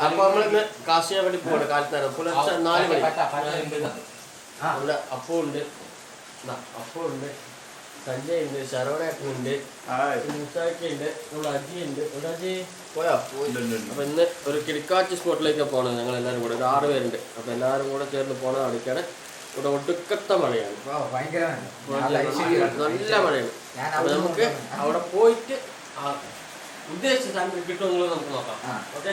അപ്പൊ നമ്മളിന്ന് കാശിയെ വേണ്ടി പോവാണ്. കാലത്തേരം പുലർച്ചെ 4 മണി. നമ്മുടെ അപ്പുണ്ട്, സഞ്ജയ് ഉണ്ട്, ശരവണേട്ടനുണ്ട്, മുസാക്കിയുണ്ട്, നമ്മുടെ അജിയുണ്ട്. ഇവിടെ അജി പോയോ? അപ്പൊ ഇന്ന് ഒരു കിടക്കാച്ചി സ്പോട്ടിലേക്കാണ് പോണത്. ഞങ്ങൾ എല്ലാവരും കൂടെ ഒരു 6 പേരുണ്ട്. അപ്പൊ എല്ലാവരും കൂടെ ചേർന്ന് പോണത് അവിടേക്കാണ്. ഇവിടെ ഒടുക്കത്തെ മഴയാണ്, നല്ല മഴയാണ്. അപ്പൊ നമുക്ക് അവിടെ പോയിട്ട് ഉദ്ദേശിച്ച സാധനം കിട്ടുമെന്നുള്ളത് നമുക്ക് നോക്കാം. ഓക്കെ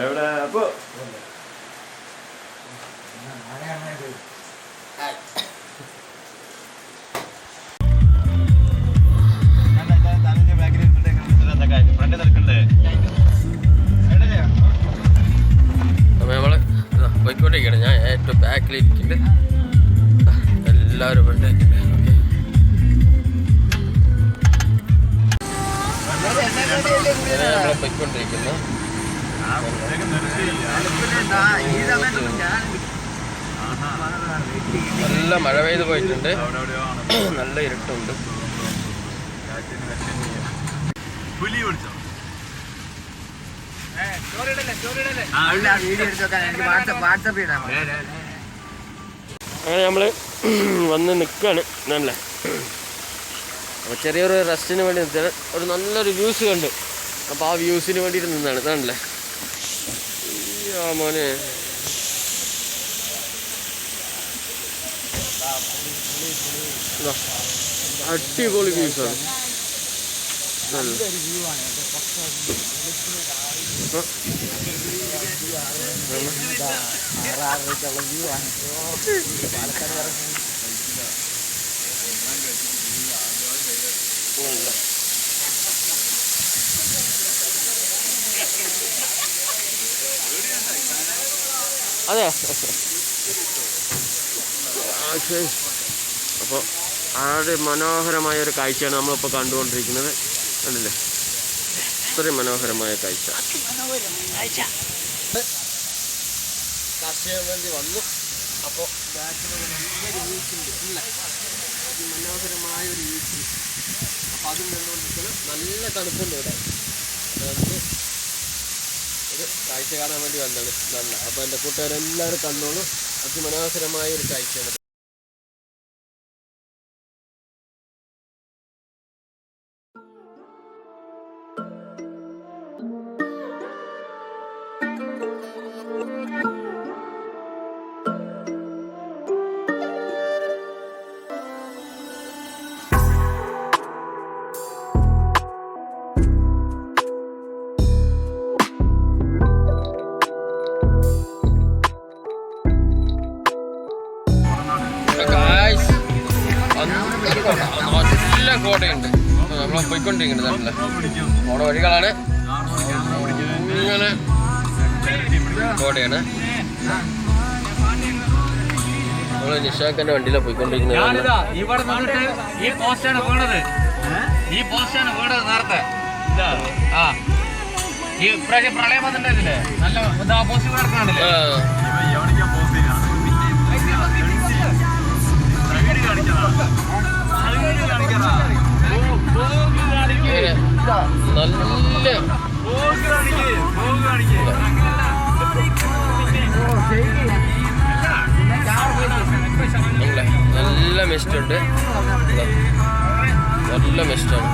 എവിടെ അപ്പൊ നമ്മള് പോയിക്കൊണ്ടിരിക്കണം. ഞാൻ ഏറ്റവും ബാക്കിലിരിക്കുന്നുണ്ട്, എല്ലാവരും ഉണ്ട്. നമ്മളെ പോയിക്കൊണ്ടിരിക്കുന്നു. നല്ല മഴ പെയ്ത് പോയിട്ടുണ്ട്, നല്ല ഇരുട്ടുണ്ട്. അങ്ങനെ നമ്മള് വന്ന് നിൽക്കുകയാണ്. നല്ല അപ്പോൾ ചെറിയൊരു റെസ്റ്റിന് വേണ്ടി നിർത്തിയാണ്. ഒരു നല്ലൊരു വ്യൂസ് കണ്ട്, അപ്പോൾ ആ വ്യൂസിന് വേണ്ടിയിട്ട് നിന്നാണ്. ഇതാണല്ലേ മോനെ, അടിപൊളി വ്യൂസാണ്. അതെ, അപ്പോൾ ആടെ മനോഹരമായ ഒരു കാഴ്ചയാണ് നമ്മളിപ്പോൾ കണ്ടുകൊണ്ടിരിക്കുന്നത്. കണ്ടില്ലേ, ഇത്രയും മനോഹരമായ കാഴ്ച. കാഴ്ചയാൻ വേണ്ടി വന്നു. അപ്പോൾ നല്ലൊരു വീഴ്ചയുണ്ട്, മനോഹരമായ ഒരു വീഴ്ച. അപ്പോൾ അതും കണ്ടുകൊണ്ടിരിക്കുന്നത് നല്ല തണുപ്പുണ്ട് ഇവിടെ. അതുകൊണ്ട് ഒരു കാഴ്ച കാണാൻ വേണ്ടി വന്നത് നല്ല. അപ്പോൾ എൻ്റെ കൂട്ടുകാരെല്ലാവരും കണ്ടോളൂ, അതിമനോഹരമായ ഒരു കാഴ്ചയാണ്. നല്ല കോടയുണ്ട്, നമ്മൾ പോയിക്കൊണ്ടിരിക്കുന്നത്. നല്ല കോട വഴികളാണ്, ഇങ്ങനെ കോടയാണ്. നമ്മള് നിഷാഖിന്റെ വണ്ടിയിലാണ് പോയിക്കൊണ്ടിരിക്കുന്നത്. ഇവിടെ വന്നിട്ട് ഈ പോസ്റ്റാണ് വീണത്, നേരത്തെ. ഈ പ്രാവശ്യം പ്രളയം വന്നിട്ടില്ലേ, നല്ല പോസ്റ്റ് കിടക്കാണല്ലേ. നല്ല മിസ്റ്റ് ഉണ്ട്, നല്ല മിസ്റ്റാണ്.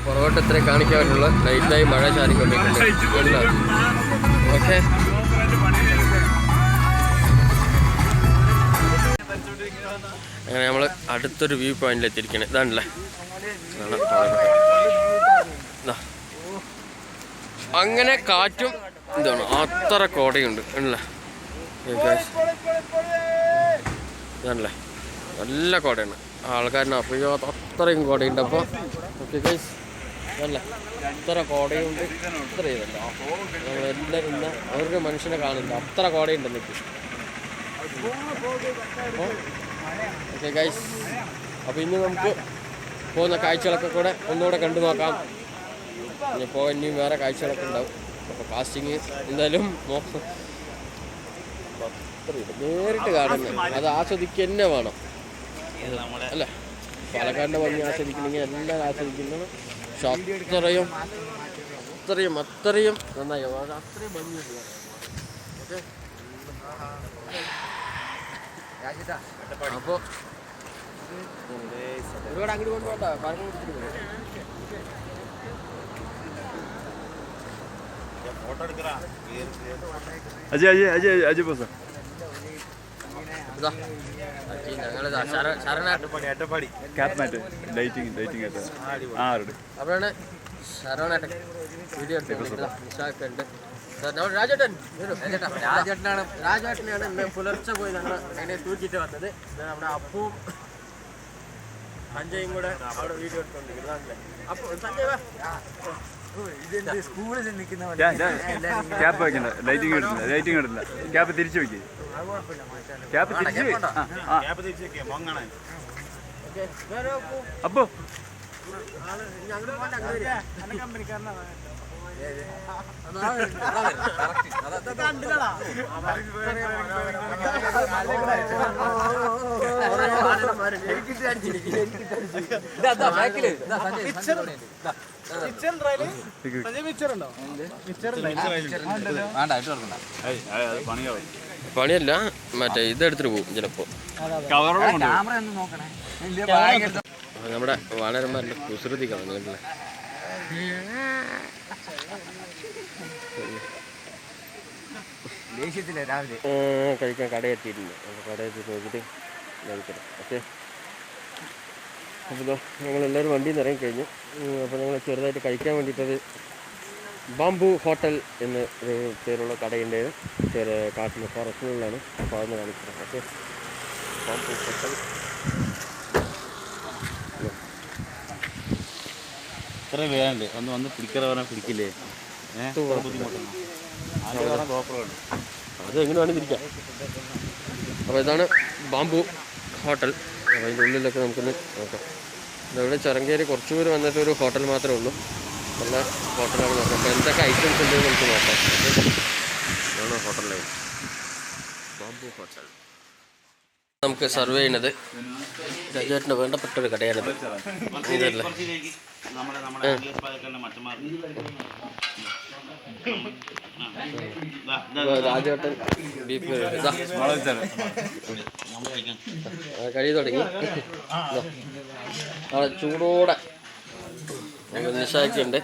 പുറകോട്ട് ഇത്ര കാണിക്കാൻ പറ്റുള്ള ലൈറ്റായി മഴ ചാരിക്കൊണ്ടിരിക്കുന്നുണ്ട്. ഓക്കെ, അങ്ങനെ നമ്മൾ അടുത്തൊരു വ്യൂ പോയിന്റിൽ എത്തിയിരിക്കണേ. ഇതാണല്ലേ, അങ്ങനെ കാറ്റും ഇതാണ്, അത്ര കോടയുണ്ട് അല്ലേ. ഇതാണല്ലേ, നല്ല കോടയാണ്, ആൾക്കാരിനെ അറിയാത്ത അത്രയും കോടയുണ്ട്. അപ്പോൾ ഓക്കെ ഗൈസ്, അല്ല ഇത്ര കോടയുണ്ട്, ഇത്ര ഇതല്ല, നമ്മളെല്ലാവരും ഇന്ന് ഒരു മനുഷ്യനെ കാണില്ല, അത്ര കോടയുണ്ട് എനിക്ക്. അപ്പോൾ ഓക്കെ ഗൈസ്, അപ്പോൾ ഇന്ന് നമുക്ക് പോകുന്ന കാഴ്ചകളൊക്കെ കൂടെ ഒന്നുകൂടെ കണ്ടു നോക്കാം. ഇനിയിപ്പോൾ ഇനിയും വേറെ കാഴ്ചകളൊക്കെ ഉണ്ടാവും. അപ്പോൾ കാസ്റ്റിങ് എന്തായാലും നേരിട്ട് കാണുന്നത് അത് ആസ്വദിക്കുക തന്നെ വേണം അല്ലേ. പാലക്കാടിൻ്റെ ഭംഗി ആസ്വദിക്കണമെങ്കിൽ എല്ലാവരും ആസ്വദിക്കുന്നതാണ്. പക്ഷെ അത്രയും നന്നായി അത്രയും ഭംഗിയുണ്ട്. ഓക്കെ, അപ്പോൾ ഒരുപാട് അങ്ങോട്ട് കൊണ്ടുപോകണ്ട, പറഞ്ഞു കൊടുത്തിട്ട് അപ്പോഴാണ് ശരവണേട്ടൻ വീഡിയോ എടുത്തിട്ടുണ്ട്. രാജേട്ടനാണ് ഇന്ന് പുലർച്ചെ പോയി ഞങ്ങൾ അതിനെ തൂക്കിയിട്ട് വന്നത്. നമ്മുടെ അപ്പവും സഞ്ജയും കൂടെ അവിടെ വീഡിയോ എടുത്തോണ്ടിരിക്കുന്നത്. അപ്പോൾ സഞ്ജയ് ക്യാപ്പ് വെക്കണ്ട, ലൈറ്റിംഗ് ഇടില്ല, ക്യാപ്പ് തിരിച്ചു വെക്കേ, ക്യാപ്പ് തിരിച്ചു അപ്പോ പണിയല്ല, മറ്റേ ഇതെടുത്തിട്ട് പോകും ചിലപ്പോ. നമ്മുടെ വാണരന്മാരുടെ കുസൃതി കാണുന്നുണ്ടല്ലേ. കഴിക്കാൻ കടയെത്തിയിട്ടുണ്ട്. അപ്പോൾ കടയെത്തി നോക്കിയിട്ട് കഴിക്കണം. ഓക്കെ, അപ്പോൾ ഞങ്ങളെല്ലാവരും വണ്ടിയിൽ നിന്ന് ഇറങ്ങിക്കഴിഞ്ഞു. അപ്പോൾ ഞങ്ങൾ ചെറുതായിട്ട് കഴിക്കാൻ വേണ്ടിയിട്ടത് ബാംബു ഹോട്ടൽ എന്ന ഒരു പേരുള്ള കടയുണ്ട്. കാട്ടിൽ ഫോറസ്റ്റിനുള്ളതാണ്. അപ്പോൾ അതൊന്ന് കാണിക്കണം. Okay, bamboo hotel. ഇത്ര പേരുണ്ട്, ഒന്ന് പിടിക്കാതെ പറഞ്ഞാൽ പിടിക്കില്ലേ? അത് എങ്ങനെ വേണമെങ്കിൽ ഇരിക്കാം. അപ്പോൾ ഇതാണ് ബാംബു ഹോട്ടൽ. അപ്പോൾ അതിൻ്റെ ഉള്ളിലൊക്കെ നമുക്കൊന്ന് നോക്കാം. ഇവിടെ ചിറങ്കേരി കുറച്ച് പേര് വന്നിട്ട് ഒരു ഹോട്ടൽ മാത്രമേ ഉള്ളൂ. നല്ല ഹോട്ടലാണ് നോക്കാം. അപ്പോൾ എന്തൊക്കെ ഐറ്റംസ് ഉണ്ടെന്ന് നമുക്ക് നോക്കാം. ഇതാണ് ഹോട്ടലിലെ ബാംബു ഹോട്ടൽ. നമുക്ക് സർവ് ചെയ്യുന്നത് രാജേട്ടന് വേണ്ടപ്പെട്ടൊരു കടയാണിത്. ഇതല്ലേ രാജേട്ടൻ ബീഫ് കഴി തുടങ്ങി. അവിടെ ചൂടോടെ നിശാക്കുണ്ട്.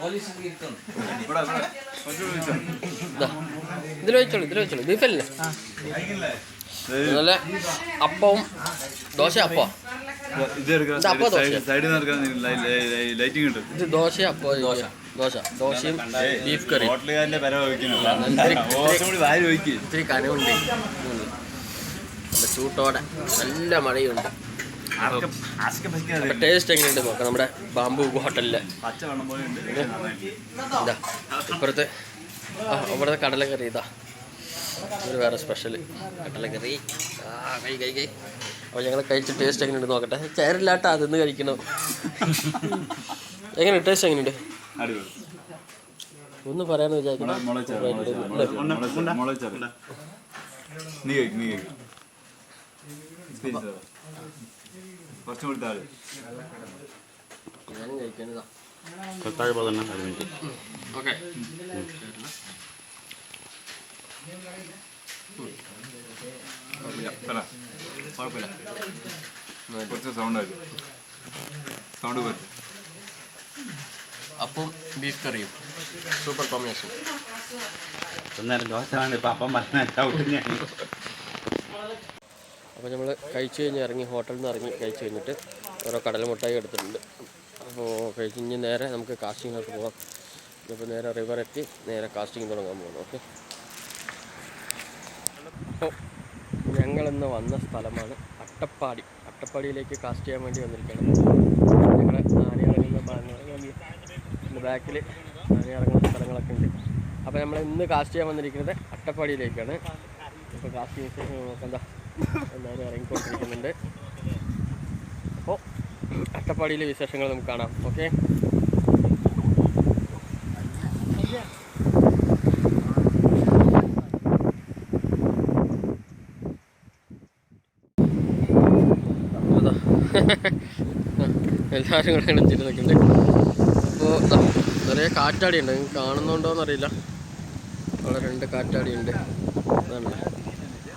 ഇതിൽ വെച്ചോളൂ ബീഫല്ലേ. നല്ല അപ്പവും ദോശ. അപ്പം ഇത് ദോശ അപ്പം ദോശയും ബീഫ് കറി. ഇത്തിരി കനവുണ്ട്. ചൂട്ടോടെ നല്ല മഴയുണ്ട്. ടേസ്റ്റ് എങ്ങനെയുണ്ട് നോക്കാം നമ്മുടെ ബാംബു ഹോട്ടലിലെ. ഇതാ ഇപ്പുറത്തെ ഇവിടുത്തെ കടലക്കറി. ഇതാ ഒരു വേറെ സ്പെഷ്യൽ കടലക്കറി. കൈ അപ്പോൾ ഞങ്ങൾ കഴിച്ച് ടേസ്റ്റ് എങ്ങനെയുണ്ട് നോക്കട്ടെ. ചേരില്ലാട്ട അതൊന്ന് കഴിക്കണം. എങ്ങനെയുണ്ട് ടേസ്റ്റ്? എങ്ങനെയുണ്ട് ഒന്ന് പറയാന്ന് വിചാരിക്കണം. ഞാൻ കഴിക്കുന്നതാ. ഓക്കെ, കുഴപ്പമില്ല. കുറച്ച് സൗണ്ട് അപ്പം ബീഫ് കറിയും സൂപ്പർ കോമ്പിനേഷൻ. അപ്പോൾ നമ്മൾ കഴിച്ച് കഴിഞ്ഞ് ഇറങ്ങി, ഹോട്ടലിൽ നിന്ന് ഇറങ്ങി കഴിച്ച് കഴിഞ്ഞിട്ട് ഓരോ കടല മുട്ടായി എടുത്തിട്ടുണ്ട്. അപ്പോൾ കഴിച്ച് നേരെ നമുക്ക് കാസ്റ്റിങ്ങിലോട്ട് പോകാം. ഇപ്പോൾ നേരെ റിവർ എത്തി നേരെ കാസ്റ്റിംഗ് തുടങ്ങാൻ പോകണം. ഓക്കെ, അപ്പോൾ ഞങ്ങളിന്ന് വന്ന സ്ഥലമാണ് അട്ടപ്പാടി. അട്ടപ്പാടിയിലേക്ക് കാസ്റ്റ് ചെയ്യാൻ വേണ്ടി വന്നിരിക്കുകയാണ്. ഞങ്ങൾ ആന ഇറങ്ങുന്ന ഭാഗങ്ങൾ ബാക്കിൽ ആന ഇറങ്ങുന്ന സ്ഥലങ്ങളൊക്കെ ഉണ്ട്. അപ്പോൾ നമ്മൾ ഇന്ന് കാസ്റ്റ് ചെയ്യാൻ വന്നിരിക്കുന്നത് അട്ടപ്പാടിയിലേക്കാണ്. ഇപ്പോൾ കാസ്റ്റിംഗ് നമുക്ക് എല്ലാവരും ഇറങ്ങിക്കൊണ്ടിരിക്കുന്നുണ്ട്. അപ്പോൾ അട്ടപ്പാടിയിലെ വിശേഷങ്ങൾ നമുക്ക് കാണാം. ഓക്കെ, എല്ലാവരും കൂടെ ഇണച്ചിട്ട് നിൽക്കുന്നുണ്ട്. അപ്പോൾ നിറയെ കാറ്റാടി ഉണ്ട്, നിങ്ങൾക്ക് കാണുന്നുണ്ടോയെന്നറിയില്ല. അവിടെ 2 കാറ്റാടി ഉണ്ട്, അതാണല്ലേ.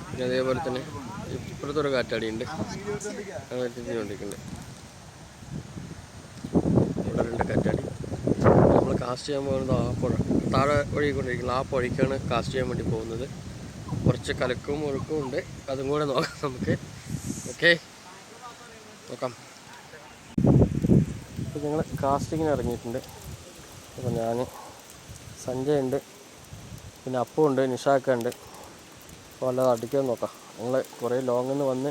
പിന്നെ അതേപോലെ തന്നെ ഇപ്പുറത്തൊരു കാറ്റാടി ഉണ്ട്, അങ്ങനെ തിരിഞ്ഞുകൊണ്ടിരിക്കുന്നുണ്ട്. ഇവിടെ 2 കാറ്റാടി. നമ്മൾ കാസ്റ്റ് ചെയ്യാൻ പോകുന്നത് ആ പുഴ താഴെ ഒഴുകിക്കൊണ്ടിരിക്കുന്നത്, ആ പുഴയ്ക്കാണ് കാസ്റ്റ് ചെയ്യാൻ വേണ്ടി പോകുന്നത്. കുറച്ച് കലക്കും ഒഴുക്കും ഉണ്ട്, അതും കൂടെ നോക്കാം നമുക്ക്. ഓക്കെ, നോക്കാം. അപ്പോൾ ഞങ്ങൾ കാസ്റ്റിങ്ങിന് ഇറങ്ങിയിട്ടുണ്ട്. അപ്പോൾ ഞാൻ, സഞ്ജയ് ഉണ്ട്, പിന്നെ അപ്പു ഉണ്ട്, നിഷാക്ക ഉണ്ട്. അപ്പോൾ അല്ലാതെ അടിക്കാൻ നോക്കാം. ഞങ്ങൾ കുറേ ലോങ്ങിൽ നിന്ന് വന്ന്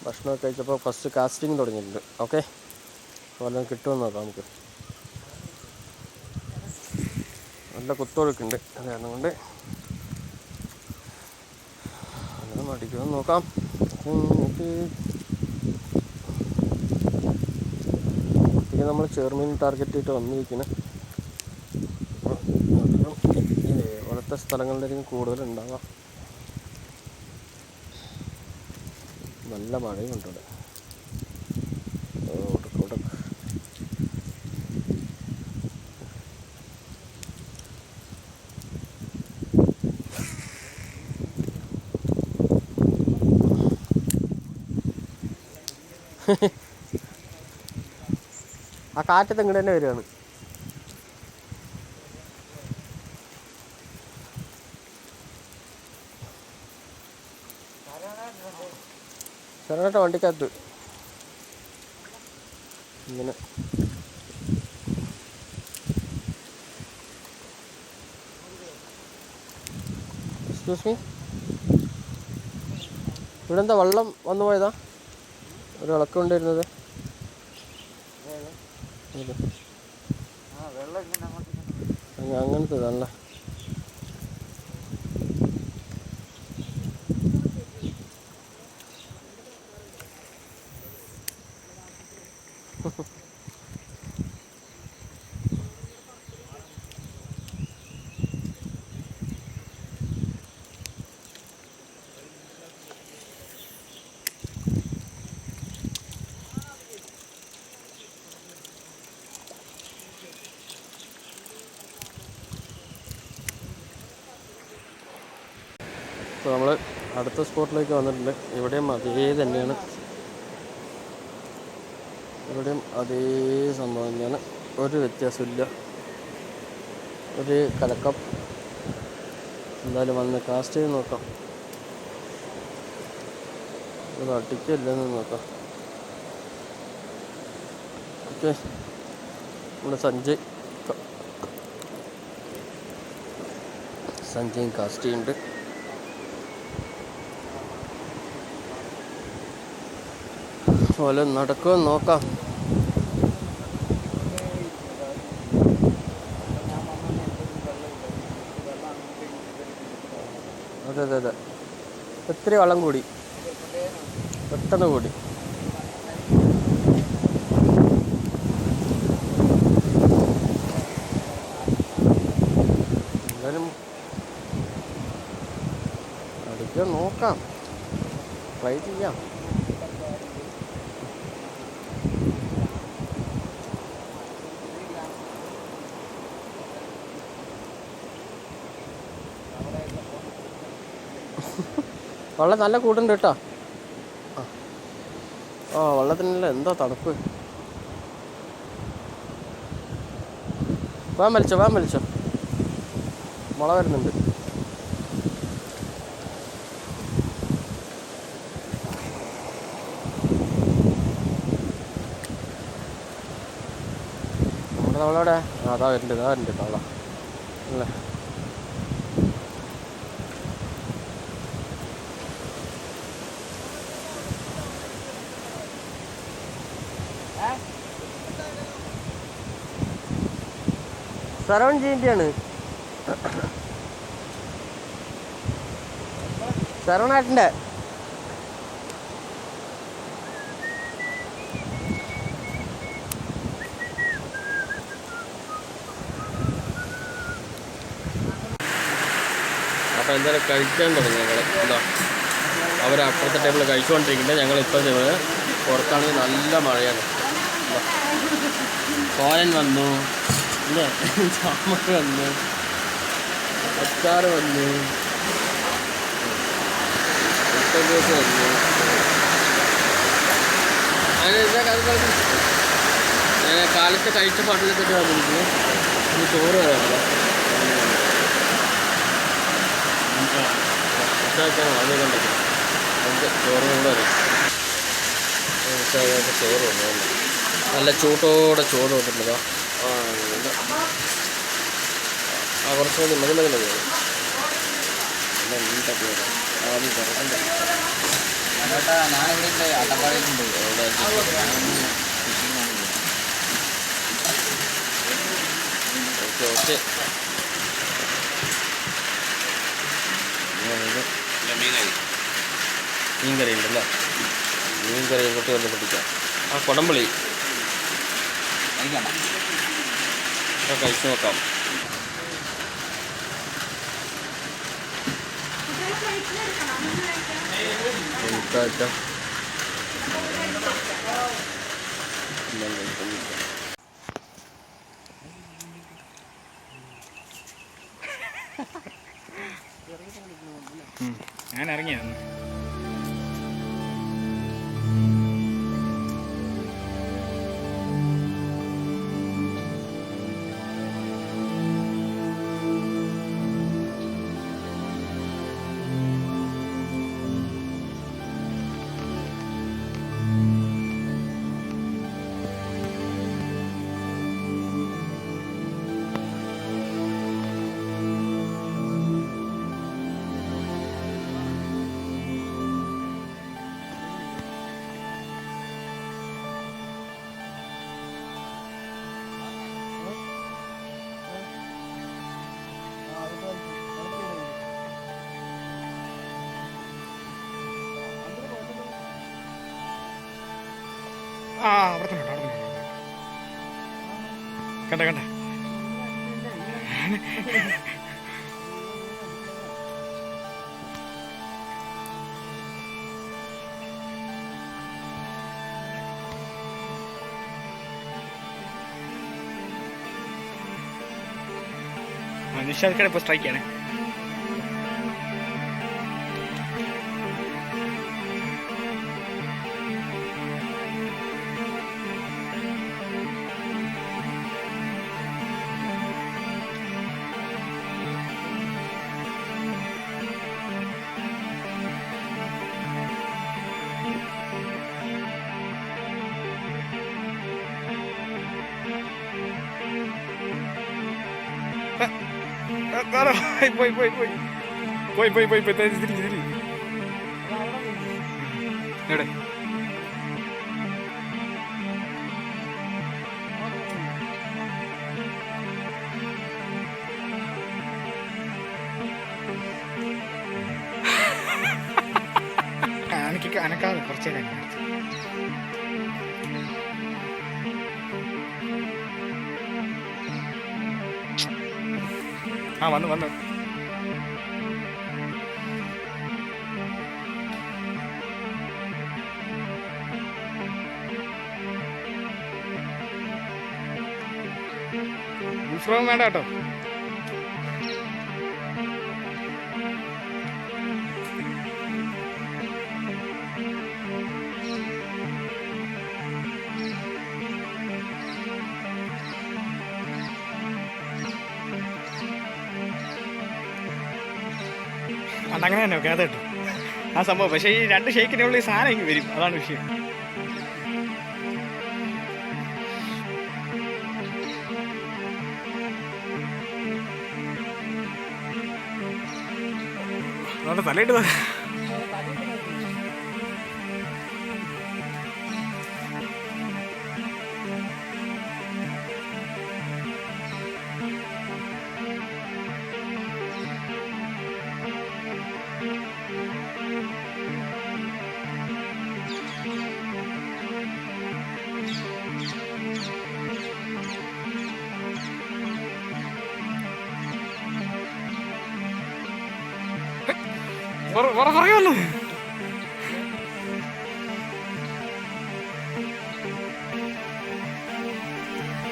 ഭക്ഷണമൊക്കെ കഴിച്ചപ്പോൾ ഫസ്റ്റ് കാസ്റ്റിംഗ് തുടങ്ങിയിട്ടുണ്ട്. ഓക്കെ, അപ്പോൾ വല്ലതും കിട്ടുമെന്ന് നോക്കാം നമുക്ക്. നല്ല കുത്തൊഴുക്കുണ്ട്, അത് കാരണം കൊണ്ട് അങ്ങനെ അടിക്കുമെന്ന് നോക്കാം. പിന്നെ നമ്മൾ ചെയർമീൻ ടാർഗറ്റ് ചെയ്തിട്ട് വന്നിരിക്കുന്നത്. ഇതുപോലത്തെ സ്ഥലങ്ങളിലായിരിക്കും കൂടുതലുണ്ടാകാം. നല്ല മഴയും ഉണ്ട് ഇവിടെ. ആ കാറ്റത്ത് ഇങ്ങോട്ട് തന്നെ വരികയാണ്. ചെറുതായിട്ട് വണ്ടിക്കകത്ത് ഇങ്ങനെ എക്സ്ക്യൂസ് മീ, ഇവിടെ എന്താ വെള്ളം വന്നു പോയതാ? ഒരു ഇളക്കം ഉണ്ടായിരുന്നത്. അങ്ങനത്തേതല്ല. അപ്പോൾ നമ്മൾ അടുത്ത സ്പോട്ടിലേക്ക് വന്നിട്ടുണ്ട്. ഇവിടെയും അതേ തന്നെയാണ്, ഇവിടെയും അതേ സംഭവം തന്നെയാണ്, ഒരു വ്യത്യാസമില്ല, ഒരു കലക്കം. എന്തായാലും വന്ന് കാസ്റ്റ് ചെയ്ത് നോക്കാം, ഇത് അടിക്കില്ലെന്ന് നോക്കാം. ഓക്കെ, നമ്മുടെ സഞ്ജയ് കാസ്റ്റ് ചെയ്യുന്നുണ്ട്. പോലെ നടക്കുമെന്ന് നോക്കാം. അതെ അതെ അതെ, ഒത്തിരി വെള്ളം കൂടി, പെട്ടെന്ന് കൂടി. എന്തായാലും അടിക്കാൻ നോക്കാം, ട്രൈ ചെയ്യാം. വെള്ളം നല്ല കൂടുണ്ട് കേട്ടോ. ആ വെള്ളത്തിനല്ല എന്താ തണുപ്പ്. വാൻ വലിച്ചോ, മുള വരുന്നുണ്ട്. നമ്മുടെ തവളയുടെ അതാ വരുന്നുണ്ട് തവള അല്ലേ. സരവൺ ജിൻ്റെയാണ്, സരവണാട്ടിൻ്റെ. അപ്പോൾ എന്തായാലും കഴിക്കാൻ തുടങ്ങി ഞങ്ങൾ. എന്താ അവരപ്പുറത്തെ ടേബിൾ കഴിച്ചുകൊണ്ടിരിക്കുന്നുണ്ട്. ഞങ്ങളിപ്പോൾ പുറത്താണെങ്കിൽ നല്ല മഴയാണ്. കോലൻ വന്നു അല്ലേ, ചാമക്ക വന്നു, അച്ചാറ് വന്നു, മുട്ട വന്നു. അങ്ങനെ ഞാൻ കാലത്ത് കഴിച്ച പാട്ടിലൊക്കെ വന്നിരിക്കുന്നു. ഇനി ചോറ് വരാമല്ലോ, അതുകൊണ്ടൊക്കെ നമുക്ക് ചോറ് കൂടെ വരും. ചോറ് വന്നു, നല്ല ചൂട്ടോടെ ചോറ് വന്നിട്ടുണ്ടോ? കുറച്ചുകൂടി മതി മതി മതി നീട്ടൊക്കെ വരാം. ആദ്യം തുറക്കണ്ട. ഞാനിവിടെ അട്ടപ്പാടിയിലുണ്ട്. Okay okay. മീൻ കറി ഉണ്ടല്ലേ, മീൻ കറി ഇങ്ങോട്ട് വന്ന് പിടിക്കാം. ആ കൊടംപുളി കഴിച്ചു നോക്കാം. ഞാൻ ഇറങ്ങിയാണ്. അവിടെ തന്നെ കണ്ട കണ്ട. നിഷാദ് കട ഇപ്പോൾ സ്ട്രൈക്ക് ആണ്. പോയി തിരി എവിടെ അനക്കാതെ കുറച്ചേരാ. വന്നു ഉത്സവം വേണ്ട കേട്ടോ. അതങ്ങനെ തന്നെ ഓക്കെ, അത് കേട്ടോ ആ സംഭവം. പക്ഷേ ഈ 2 ഷേക്കിനുള്ള ഈ സാധനം ഇങ്ങ് വരും, അതാണ് വിഷയം. അതുകൊണ്ട് തലയിട്ട് പറയുമല്ലോ.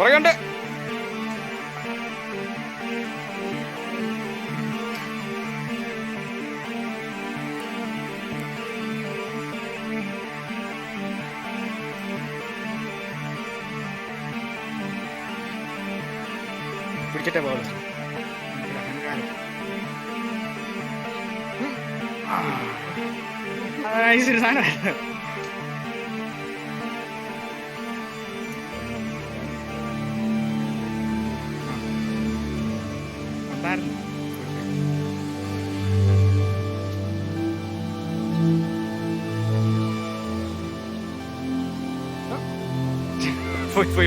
പുറകെയുണ്ട്. പിടിച്ചിട്ടേ പോകുള്ളൂ. ഈശ്വര സാധനമായിരുന്നു.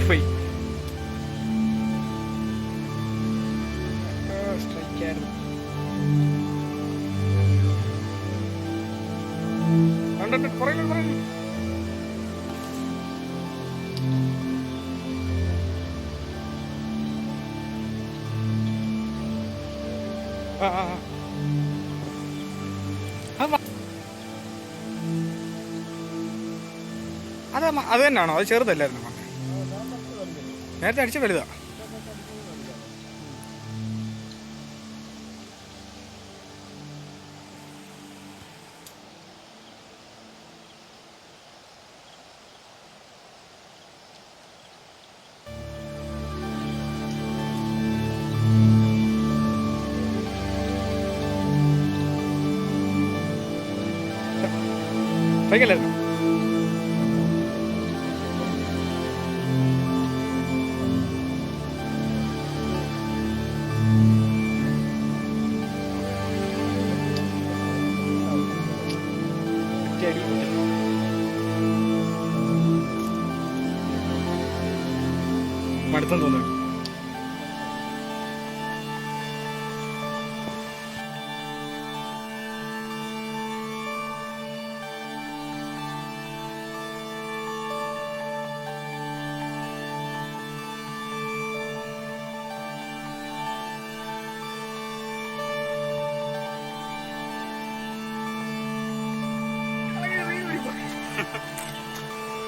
പോയി സ്ട്രൈക്കായിരുന്നു. പുറകിൽ അത് തന്നെയാണോ? അത് ചെറുതല്ലായിരുന്നു നേരത്തെ അടിച്ച വലുതാ. സൈക്കിളായിരുന്നു. മടുത്തെന്ന് തോന്നുന്നു.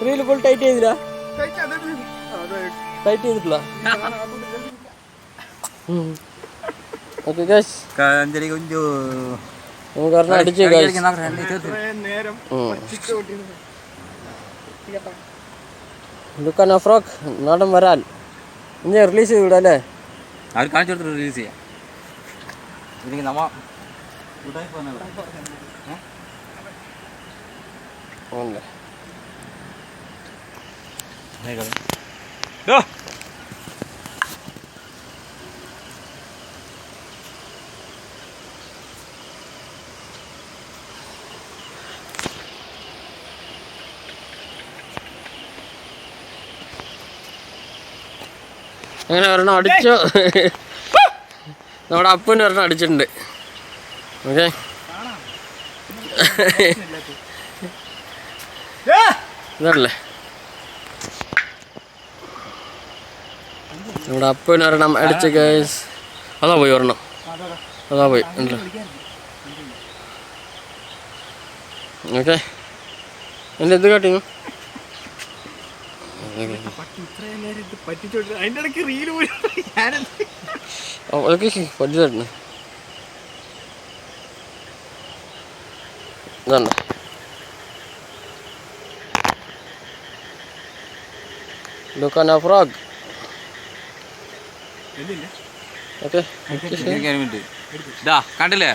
റീല് ഫുൾ ടൈറ്റ് ചെയ്തില്ല, ടൈറ്റ് ചെയ്തിട്ടില്ല. ഓക്കെ ഗൈസ്, നമുക്ക് ഒരെണ്ണം അടിച്ചു ഗൈസ്. ലുക്കൻ അഫ്രോക്ക് നാടൻ വരാൽ ഇനി റിലീസ് ചെയ്ത് വിടാം അല്ലേ? അവർ കാണിച്ചു കൊടുത്ത് റിലീസ് ചെയ്യാം. നമ്മ അങ്ങനെ ഒരെണ്ണം അടിച്ചു. നമ്മുടെ അപ്പന് ഒരെണ്ണം അടിച്ചിട്ടുണ്ട്. ഓക്കെ, ഇതല്ലേ നമ്മുടെ അപ്പന് ഒരെണ്ണം അടിച്ച് ഗൈസ്. അതാ പോയി ഒരെണ്ണം, അതാ പോയി ഉണ്ടല്ലോ. ഓക്കെ, എൻ്റെ എന്ത് കാട്ടിന്നു? പറ്റിത്തന്നെ ഇതാണ്. ലുക്കൻ അഫ്രോക്ക്. ഓക്കെ കണ്ടില്ലേ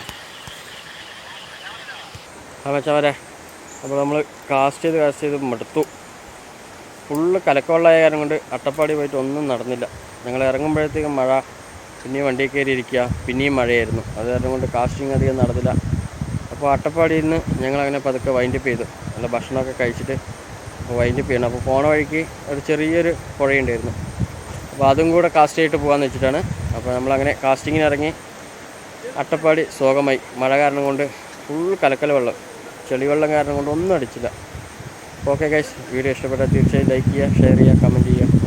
വെച്ചവരെ. അപ്പോൾ നമ്മൾ കാസ്റ്റ് ചെയ്ത് മടുത്തു. ഫുള്ള് കലക്കവെള്ളമായ കാരണം കൊണ്ട് അട്ടപ്പാടി പോയിട്ട് ഒന്നും നടന്നില്ല. ഞങ്ങൾ ഇറങ്ങുമ്പോഴത്തേക്കും മഴ, പിന്നെയും വണ്ടിയിൽ കയറി ഇരിക്കുക, പിന്നെയും മഴയായിരുന്നു. അത് കാരണം കൊണ്ട് കാസ്റ്റിംഗ് അധികം നടന്നില്ല. അപ്പോൾ അട്ടപ്പാടിയിൽ നിന്ന് ഞങ്ങളങ്ങനെ പതുക്കെ വൈൻഡപ്പ് ചെയ്തു. നല്ല ഭക്ഷണമൊക്കെ കഴിച്ചിട്ട് വൈൻഡപ്പ് ചെയ്യണം. അപ്പോൾ പോണ വഴിക്ക് ഒരു ചെറിയൊരു പുഴയുണ്ടായിരുന്നു. അപ്പോൾ അതും കൂടെ കാസ്റ്റ് ചെയ്തിട്ട് പോകാമെന്ന് വെച്ചിട്ടാണ്. അപ്പോൾ നമ്മളങ്ങനെ കാസ്റ്റിങ്ങിന് ഇറങ്ങി. അട്ടപ്പാടി സുഖമായി. മഴ കാരണം കൊണ്ട് ഫുൾ കലക്കൽ വെള്ളം, ചെളിവെള്ളം കാരണം കൊണ്ട് ഒന്നും അടിച്ചില്ല. ഓക്കെ ഗൈസ്, വീഡിയോ ഇഷ്ടപ്പെട്ടാൽ തീർച്ചയായും ലൈക്ക് ചെയ്യുക, ഷെയർ ചെയ്യുക, കമൻറ്റ് ചെയ്യുക.